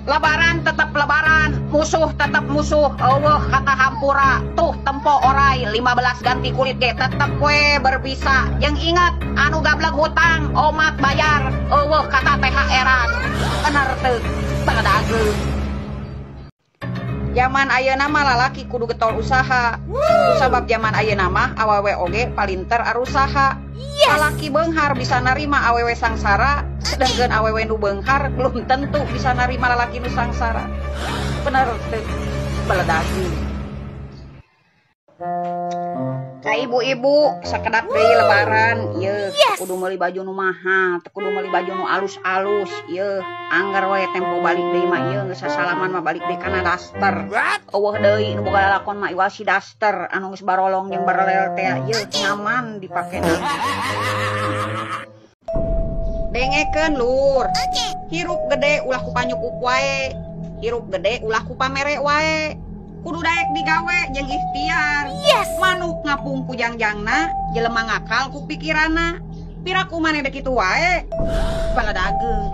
Lebaran tetap lebaran, musuh tetap musuh. Eueuh kata hampura, tuh tempo orai 15 ganti kulit ge tetep we berbisa. Jeung ingat anu gableg hutang, omat bayar. Eueuh kata THR-an. Bener teu, badageung. Zaman ayeuna mah lalaki kudu getol usaha. Sabab zaman ayeuna mah awewe oge palinter arusaha. Lalaki beunghar bisa narima awewe sangsara, sedangkan awewe nu beunghar belum tentu bisa narima lalaki nu sangsara. Bener teu, beledageung. Ka ibu-ibu sakedap deui lebaran ieu kudu meuli baju nu mahal, teu kudu meuli baju nu alus-alus ieu. Angger we tempo balik deui mah ieu geus sasalaman mah balik deui kana daster. Eueuh deui nu boga lalakon mah iwal si daster anu geus barolong jeung barelel teh ieu nyaman dipake. Dengekeun lur. Hirup gede ulah ku panyukuk wae. Hirup gede ulah ku pamere wae. Kudu daek digawe jeung ikhtiar. Manuk ngapung ku jangjangna, jelema ngakal ku pikiranna. Piraku maneh dek kitu wae. Baladageung.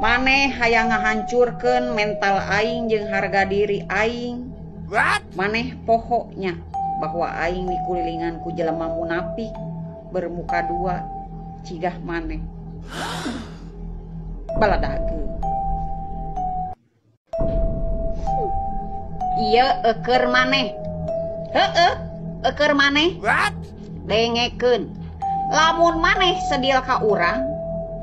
Maneh hayang ngahancurkeun mental aing jeung harga diri aing. Maneh pohonya bahwa aing dikulilingan ku jelema munafik bermuka dua cigah maneh. Baladageung. Iya eker maneh. Heeh, eker maneh. Dengekeun. Lamun maneh sedil ka urang,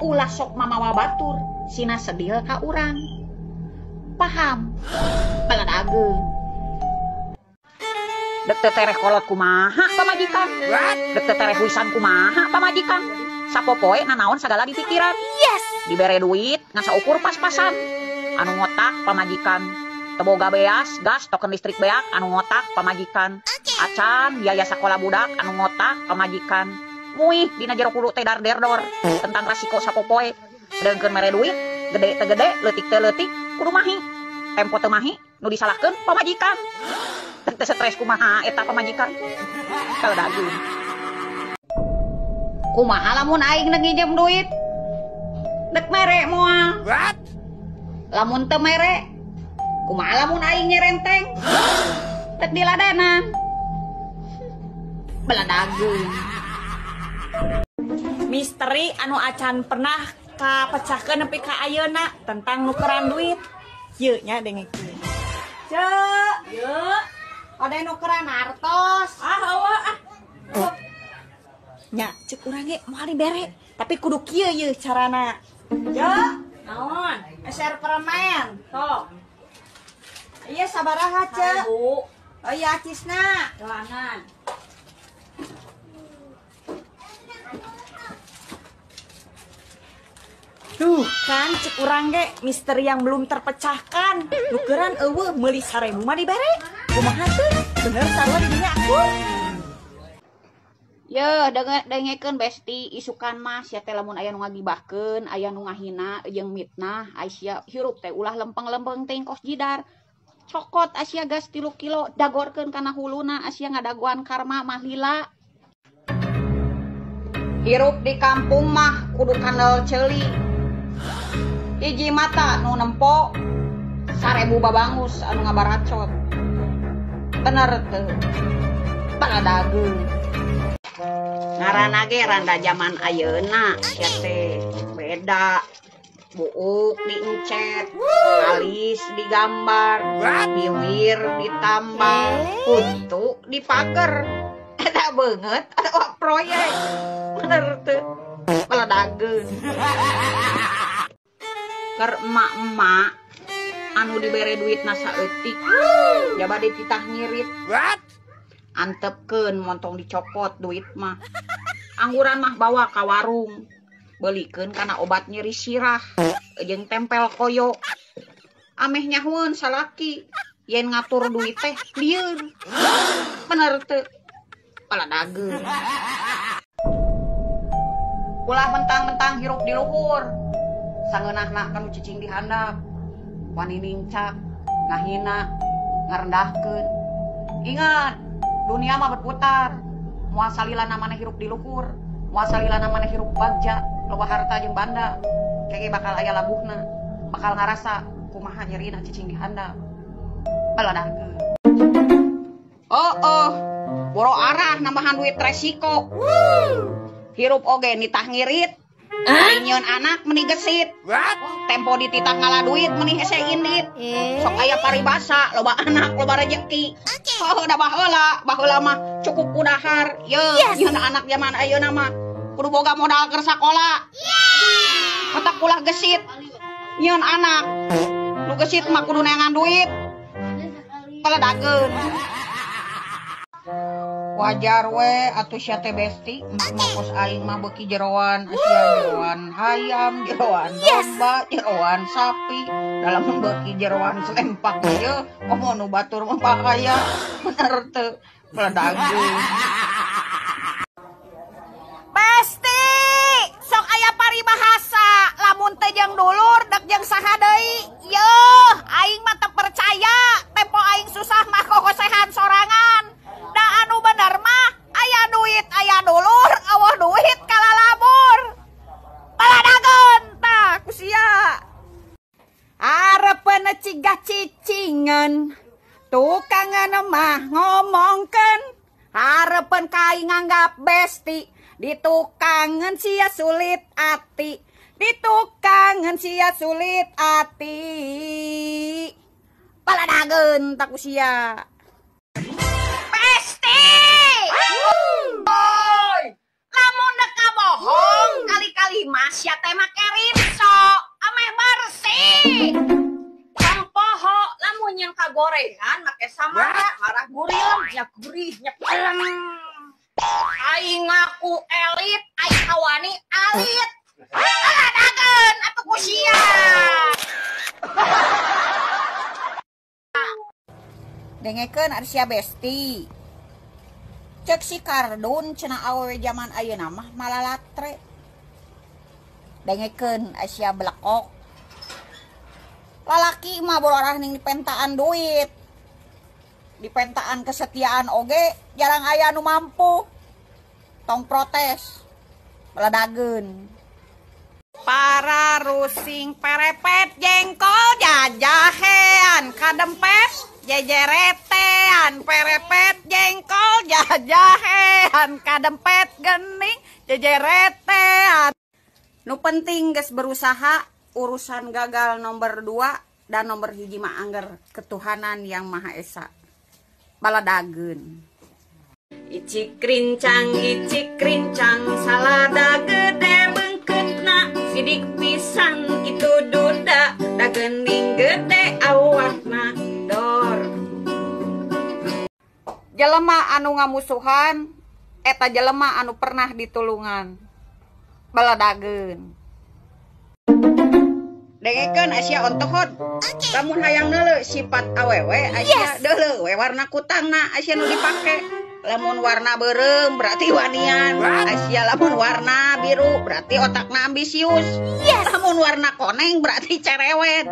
ulah sok mamawa batur, sina sedil ka urang. Paham? Baladageung. Dek teu tereh kolot kumaha pamajikan? Dek teu tereh wisan kumaha pamajikan? Sapopoe nanaon sagala di pikiran. Dibere duit ngasa ukur pas-pasan. Anu ngotak pamajikan. Teboga beas, gas, token listrik beak, anu ngotak pamajikan. Acan, biaya sekolah budak, anu ngotak pamajikan. Muih, dina jero kudu teh dar-derdor. Tentang resiko sapopoe. Sedengkeun mere duit, gede teh gede, leutik teh leutik, kudu mahi. Tempo teh mahi, nu disalahkeun pamajikan. Teu stres kumaha eta pamajikan. Baladageung. Kumaha lamun aing nginjem duit? Dek mere moal. Lamun teu mere, kumaha lamun aing nyerenteng? Dek diladanan. Baladageung. Misteri anu acan pernah kapecahkeun nepi ka ayeuna tentang nukeran duit. Yeu nya dengekeun. Cek, yeu. Ade nukeran artos. Hawa nya cek urang ge moal dibere, tapi kudu kieu yeuh carana. Cek, naon? Eser permen. Tok. Iya sabaraha cek? Bu. Oh iya acisna. Doanan. Duh kan cek urang ge misteri yang belum terpecahkan. Nukeran eueuh meuli 1000 mah dibere. Kumaha teh? Bener sarua di dinya aku. Yeuh dengekeun besti isukan mah sia teh lamun aya nu ngagibahkeun, aya nu ngahina jeung mitnah, Aisyah hirup teh ulah lempeng-lempeng teh kos jidar. Cokot Asia gas 3 kilo dagorkeun kana huluna Asia ngadaguan karma mah lila. Hirup di kampung mah kudu kandel ceuli. Hiji mata nu nempo 1000 babangus anu ngabaracot. Bener teu? Baladageung. Ngaranna ge randa zaman ayeuna sia teh beda. Buuk diencet, alis digambar, bibir ditambal, kutu dipager. Eta beungeut atuh proyek. Bener teu? Baladageun. Keur emak-emak anu dibere duitna saeutik, jaba dititah ngirit. Antepkeun montong dicopot duit mah. Angguran mah bawa ka warung. Belikeun kana obat nyeri sirah jeung tempel koyo. Ameh nyahueun salaki yen ngatur duit teh lieur. Bener teu? Baladageun. Ulah mentang-mentang hirup di luhur. Sangeunahna kanu cicing di handap. Wani nincak, ngahina, ngarendahkeun. Ingat, dunia mah berputar. Moal salilana maneh hirup di luhur, moal salilana maneh hirup bagja. Loba harta jeung banda kege bakal aya labuhna. bakal ngarasa kumaha nyerina cicing di handap. Baladageun. Boro arah nambahan duit resiko. Hirup oge nitah ngirit. Nyeun anak meni gesit. Tempo dititah ngala duit meni hese indit. Sok aya paribasa, loba anak, loba rejeki. Da baheula mah cukup kudahar. Yeun anak zaman ayeuna mah kudu boga modal keur sakola. Mata kulah gesit. Nyeun anak. Nu gesit mah kudu neangan duit. Baladageun. Wajar we atuh sia teh besti mak kos aing mah beuki jeroan sia jeroan hayam jeroan domba jeroan sapi dalam beuki jeroan selempak ieu komo nu batur mah bahaya bener teu baladageun. Besti sok aya paribahasa lamun teh jeung dulur dak jeung saha deui yeuh aing mah teu percaya tempo aing susah mah kokosehan sorangan. Da anu bener mah aya duit aya dulur eueuh duit kalalabur. Baladageun tah kusia. Arepeun cigah cicingan tukangan mah ngomongkeun harepeun kai nganggap besti ditukangan sia sulit ati ditukangan sia sulit ati. Baladageun tah kusia. Lamun deka bohong kali-kali mas ya teh make rinso ameh bersih. Kang poho lamun yang kagorengan make samara marah gurih nya gurih nya pelem. Aing ngaku elit aing kawani alit. Baladageun atuh kusia. Dengekeun ari sia besti. Cek si Kardun cenah awewe zaman ayeuna mah malalatre. Dengekeun Asia belekok. Lalaki mah bororah ning dipentaan duit. Dipentaan kesetiaan oge jarang aya nu mampu. Tong protes. Baladageun. Para rusing perepet jengkol jajahean kadempes. Jejeretean perepet jengkol jajahean kadempet gening jejeretean. Nu penting geus berusaha urusan gagal nomor 2 dan nomor 1 mah angger ketuhanan yang Maha Esa. Baladageun. Icik rincang salada gede beungkeutna sidik pisan itu duda da geuning gede awakna dor. Jelema anu ngamusuhan eta jelema anu pernah ditulungan. Baladageun. Dengekeun Asia ontohon. Lamun hayang neuleuh sifat awewe Asia deuleuh we warna kutangna Asia nu dipake. Lamun warna beureum berarti wanian. Asia lamun warna biru berarti otakna ambisius. Lamun warna koneng berarti cerewet.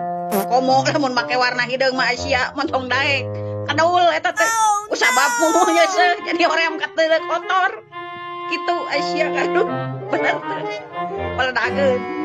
Komo lamun make warna hideung mah Asia montong daek. Kadaul eta teh usabab mumuhnya seuh jadi orem kateu kotor. Kitu Asia aduh bener teh. Baladageun.